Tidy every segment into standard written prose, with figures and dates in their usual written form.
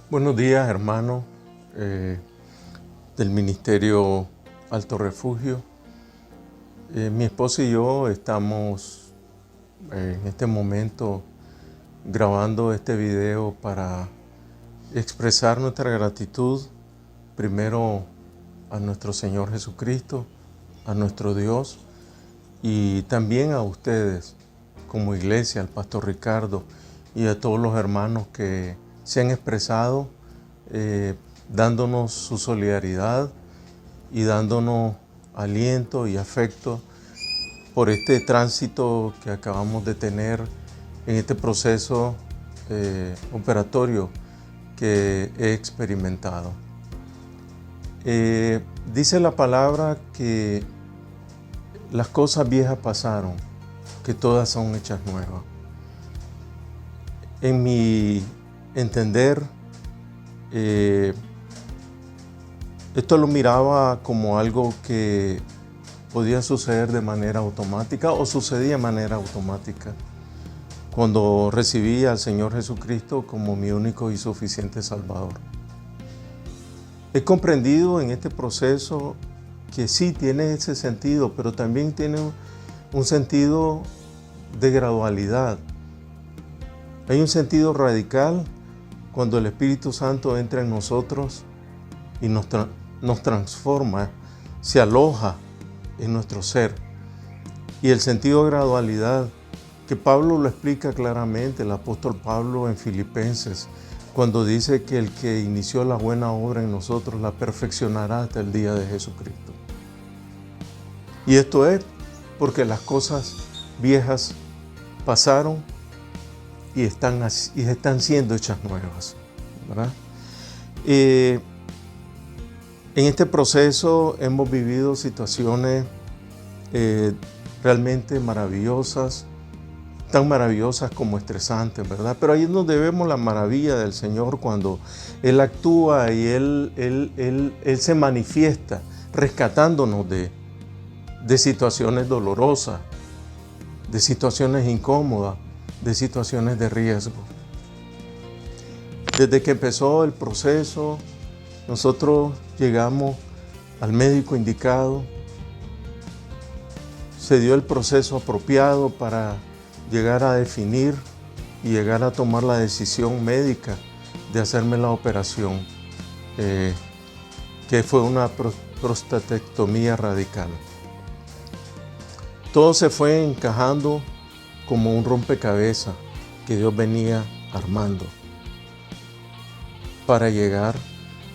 Buenos días, hermano del Ministerio Alto Refugio. Mi esposa y yo estamos en este momento grabando este video para expresar nuestra gratitud primero a nuestro Señor Jesucristo, a nuestro Dios y también a ustedes como iglesia, al Pastor Ricardo y a todos los hermanos que se han expresado dándonos su solidaridad y dándonos aliento y afecto por este tránsito que acabamos de tener en este proceso operatorio que he experimentado. Dice la palabra que las cosas viejas pasaron, que todas son hechas nuevas. En mi entender, esto lo miraba como algo que podía suceder de manera automática o sucedía de manera automática cuando recibí al Señor Jesucristo como mi único y suficiente Salvador. He comprendido en este proceso que sí tiene ese sentido, pero también tiene un sentido de gradualidad. Hay un sentido radical cuando el Espíritu Santo entra en nosotros y nos transforma, se aloja en nuestro ser. Y el sentido de gradualidad, que Pablo lo explica claramente, el apóstol Pablo en Filipenses, cuando dice que el que inició la buena obra en nosotros la perfeccionará hasta el día de Jesucristo. Y esto es porque las cosas viejas pasaron y están siendo hechas nuevas, ¿verdad? En este proceso hemos vivido situaciones realmente maravillosas, tan maravillosas como estresantes, ¿verdad? Pero ahí nos debemos la maravilla del Señor cuando Él actúa y Él se manifiesta rescatándonos de situaciones dolorosas, de situaciones incómodas, de situaciones de riesgo. Desde que empezó el proceso, nosotros llegamos al médico indicado, se dio el proceso apropiado para llegar a definir y llegar a tomar la decisión médica de hacerme la operación, que fue una prostatectomía radical. Todo se fue encajando como un rompecabezas que Dios venía armando para llegar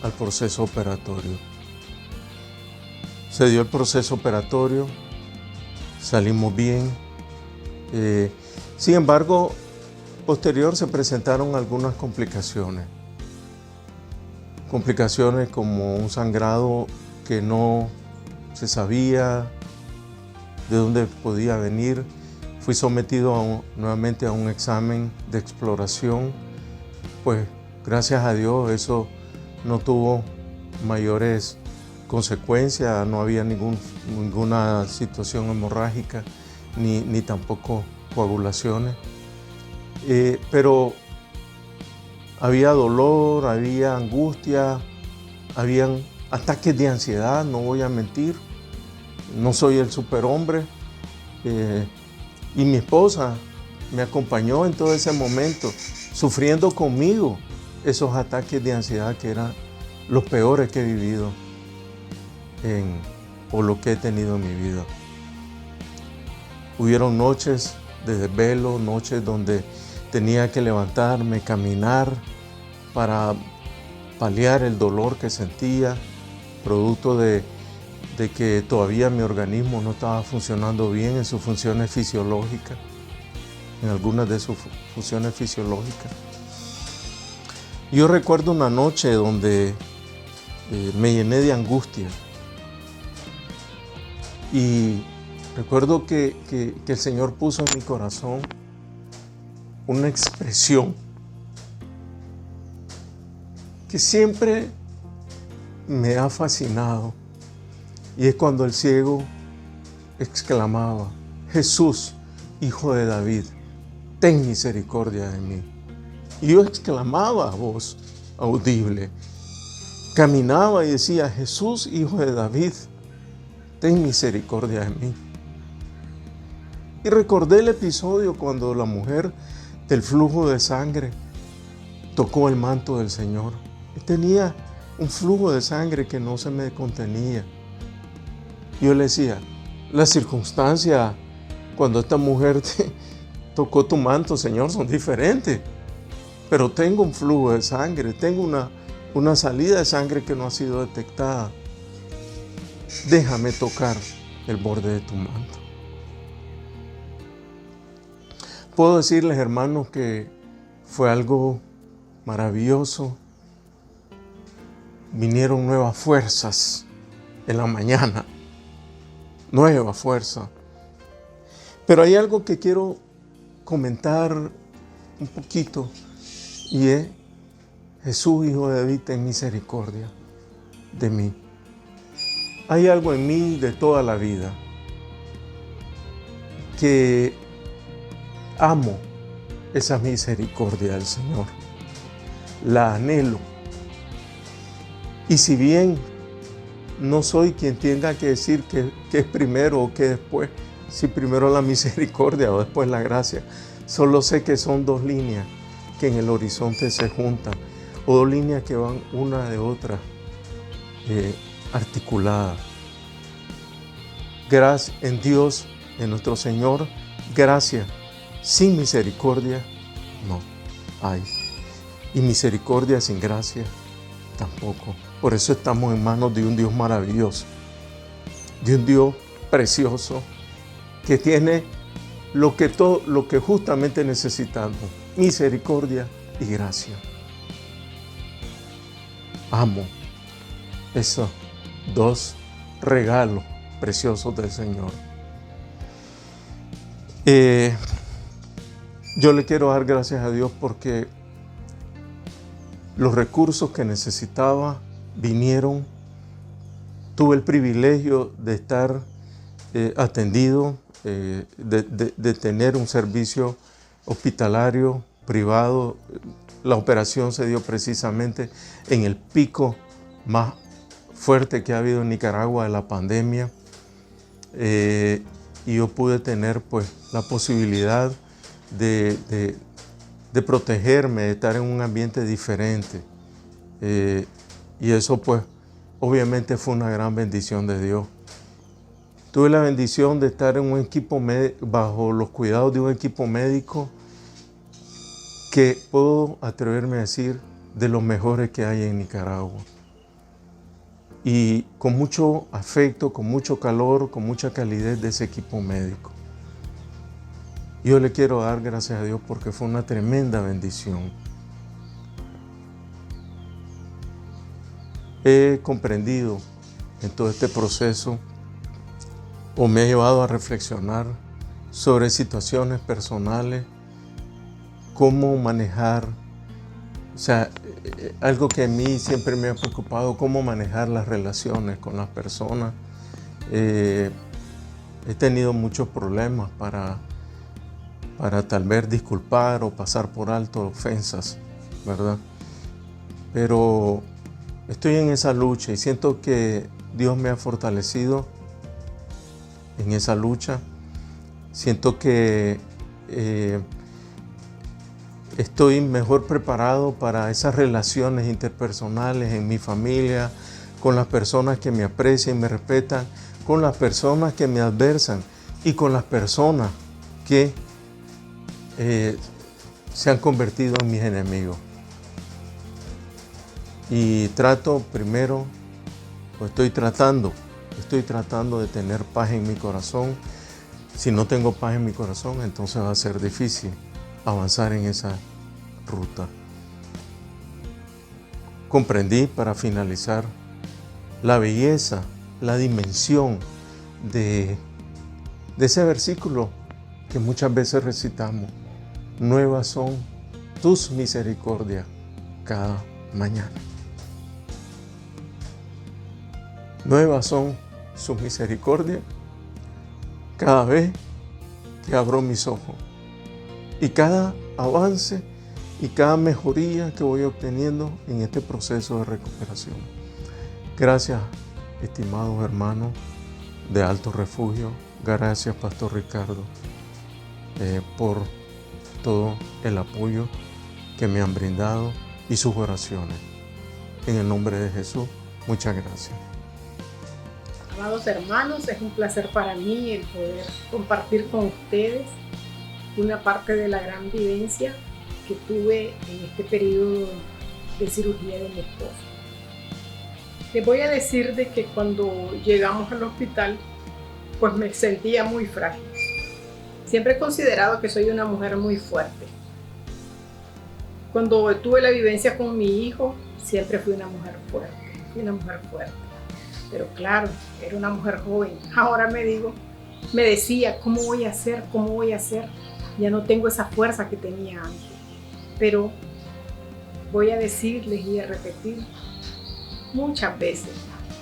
al proceso operatorio. Se dio el proceso operatorio, salimos bien. Sin embargo, posterior se presentaron algunas complicaciones. Complicaciones como un sangrado que no se sabía de dónde podía venir. Fui sometido nuevamente a un examen de exploración, pues gracias a Dios eso no tuvo mayores consecuencias, no había ninguna situación hemorrágica ni tampoco coagulaciones, pero había dolor, había angustia, habían ataques de ansiedad, no voy a mentir, no soy el superhombre. Y mi esposa me acompañó en todo ese momento, sufriendo conmigo esos ataques de ansiedad que eran los peores que he vivido o lo que he tenido en mi vida. Hubieron noches de desvelo, noches donde tenía que levantarme, caminar para paliar el dolor que sentía, producto de que todavía mi organismo no estaba funcionando bien en sus funciones fisiológicas, en algunas de sus funciones fisiológicas. Yo recuerdo una noche donde me llené de angustia y recuerdo que el Señor puso en mi corazón una expresión que siempre me ha fascinado. Y es cuando el ciego exclamaba: Jesús, Hijo de David, ten misericordia de mí. Y yo exclamaba a voz, audible. Caminaba y decía: Jesús, hijo de David, ten misericordia de mí. Y recordé el episodio cuando la mujer del flujo de sangre tocó el manto del Señor. Y tenía un flujo de sangre que no se me contenía. Yo le decía: las circunstancias cuando esta mujer tocó tu manto, Señor, son diferentes. Pero tengo un flujo de sangre, tengo una salida de sangre que no ha sido detectada. Déjame tocar el borde de tu manto. Puedo decirles, hermanos, que fue algo maravilloso. Vinieron nuevas fuerzas en la mañana. Nueva fuerza. Pero hay algo que quiero comentar un poquito, y es: Jesús, hijo de David, ten misericordia de mí. Hay algo en mí de toda la vida que amo esa misericordia del Señor. La anhelo. Y si bien no soy quien tenga que decir que es primero o que después, si primero la misericordia o después la gracia, solo sé que son dos líneas que en el horizonte se juntan, o dos líneas que van una de otra articuladas. Gracias en Dios, en nuestro Señor, gracia. Sin misericordia no hay. Y misericordia sin gracia tampoco. Por eso estamos en manos de un Dios maravilloso, de un Dios precioso, que tiene lo que justamente necesitamos: misericordia y gracia. Amo esos dos regalos preciosos del Señor. Yo le quiero dar gracias a Dios porque los recursos que necesitaba vinieron. Tuve el privilegio de estar atendido, de tener un servicio hospitalario privado. La operación se dio precisamente en el pico más fuerte que ha habido en Nicaragua de la pandemia. Y yo pude tener pues la posibilidad de protegerme, de estar en un ambiente diferente. Y eso pues obviamente fue una gran bendición de Dios. Tuve la bendición de estar en un equipo bajo los cuidados de un equipo médico que puedo atreverme a decir de los mejores que hay en Nicaragua. Y con mucho afecto, con mucho calor, con mucha calidez de ese equipo médico. Yo le quiero dar gracias a Dios porque fue una tremenda bendición. He comprendido en todo este proceso, o me ha llevado a reflexionar sobre situaciones personales, cómo manejar, algo que a mí siempre me ha preocupado: cómo manejar las relaciones con las personas. He tenido muchos problemas para tal vez disculpar o pasar por alto ofensas, ¿verdad? Pero estoy en esa lucha y siento que Dios me ha fortalecido en esa lucha. Siento que estoy mejor preparado para esas relaciones interpersonales en mi familia, con las personas que me aprecian y me respetan, con las personas que me adversan y con las personas que se han convertido en mis enemigos. Y estoy tratando de tener paz en mi corazón. Si no tengo paz en mi corazón, entonces va a ser difícil avanzar en esa ruta. Comprendí, para finalizar, la belleza, la dimensión de ese versículo que muchas veces recitamos: nuevas son tus misericordias cada mañana. Nuevas son sus misericordias cada vez que abro mis ojos. Y cada avance y cada mejoría que voy obteniendo en este proceso de recuperación. Gracias, estimados hermanos de Alto Refugio. Gracias, Pastor Ricardo, por todo el apoyo que me han brindado y sus oraciones. En el nombre de Jesús, muchas gracias. Amados hermanos, es un placer para mí el poder compartir con ustedes una parte de la gran vivencia que tuve en este periodo de cirugía de mi esposo. Les voy a decir de que cuando llegamos al hospital, pues me sentía muy frágil. Siempre he considerado que soy una mujer muy fuerte. Cuando tuve la vivencia con mi hijo, siempre fui una mujer fuerte. Pero claro, era una mujer joven. Ahora me decía, ¿cómo voy a hacer? Ya no tengo esa fuerza que tenía antes. Pero voy a decirles y a repetir muchas veces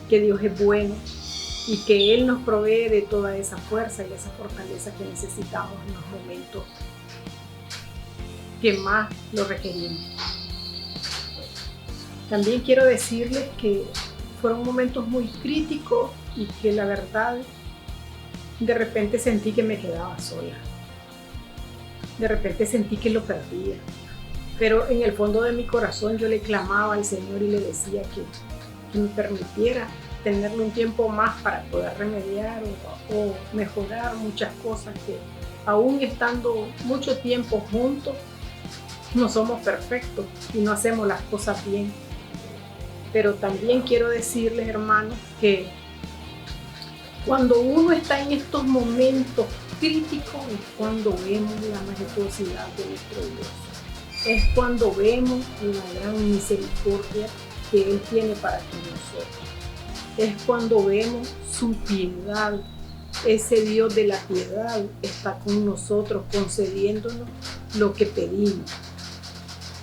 que Dios es bueno y que Él nos provee de toda esa fuerza y esa fortaleza que necesitamos en los momentos que más lo requerimos. También quiero decirles que fueron momentos muy críticos y que la verdad, de repente sentí que me quedaba sola. De repente sentí que lo perdía. Pero en el fondo de mi corazón yo le clamaba al Señor y le decía que me permitiera tenerle un tiempo más para poder remediar o mejorar muchas cosas que aún estando mucho tiempo juntos, no somos perfectos y no hacemos las cosas bien. Pero también quiero decirles, hermanos, que cuando uno está en estos momentos críticos es cuando vemos la majestuosidad de nuestro Dios. Es cuando vemos la gran misericordia que Él tiene para con nosotros. Es cuando vemos su piedad. Ese Dios de la piedad está con nosotros, concediéndonos lo que pedimos.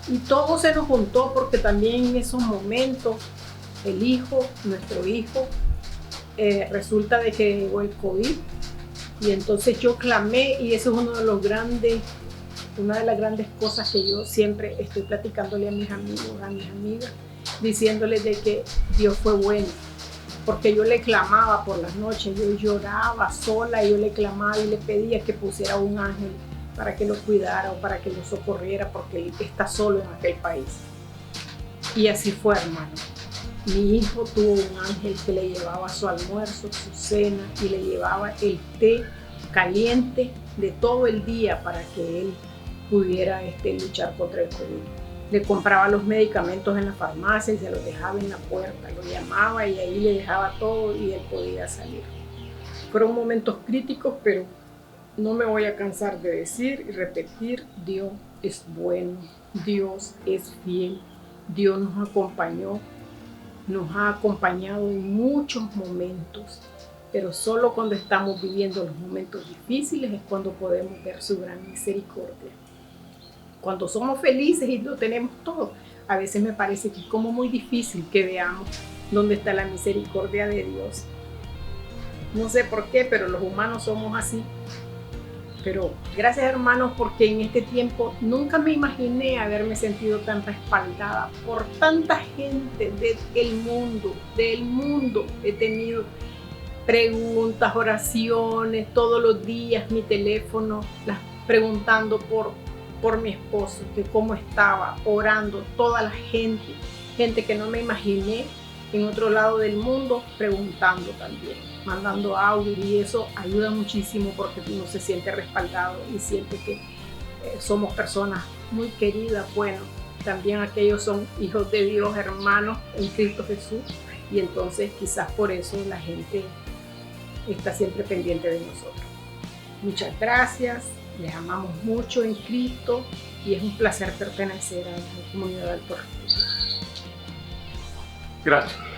Y todo se nos juntó porque también en esos momentos nuestro hijo, resulta de que llegó el COVID. Y entonces yo clamé, y eso es una de las grandes cosas que yo siempre estoy platicándole a mis amigos, a mis amigas, diciéndoles de que Dios fue bueno. Porque yo le clamaba por las noches, yo lloraba sola, y yo le clamaba y le pedía que pusiera un ángel para que lo cuidara o para que lo socorriera, porque él está solo en aquel país. Y así fue, hermano. Mi hijo tuvo un ángel que le llevaba su almuerzo, su cena, y le llevaba el té caliente de todo el día para que él pudiera luchar contra el COVID. Le compraba los medicamentos en la farmacia y se los dejaba en la puerta, lo llamaba y ahí le dejaba todo y él podía salir. Fueron momentos críticos, pero no me voy a cansar de decir y repetir, Dios es bueno, Dios es fiel, Dios nos ha acompañado en muchos momentos, pero solo cuando estamos viviendo los momentos difíciles es cuando podemos ver su gran misericordia. Cuando somos felices y lo tenemos todo, a veces me parece que es como muy difícil que veamos dónde está la misericordia de Dios. No sé por qué, pero los humanos somos así. Pero gracias, hermanos, porque en este tiempo nunca me imaginé haberme sentido tan respaldada por tanta gente del mundo. He tenido preguntas, oraciones, todos los días mi teléfono, preguntando por mi esposo, que cómo estaba, orando, toda la gente que no me imaginé en otro lado del mundo, preguntando también, mandando audio, y eso ayuda muchísimo porque uno se siente respaldado y siente que somos personas muy queridas. Bueno, también aquellos son hijos de Dios, hermanos en Cristo Jesús, y entonces quizás por eso la gente está siempre pendiente de nosotros. Muchas gracias, les amamos mucho en Cristo y es un placer pertenecer a la comunidad de Alto Refugio. Gracias.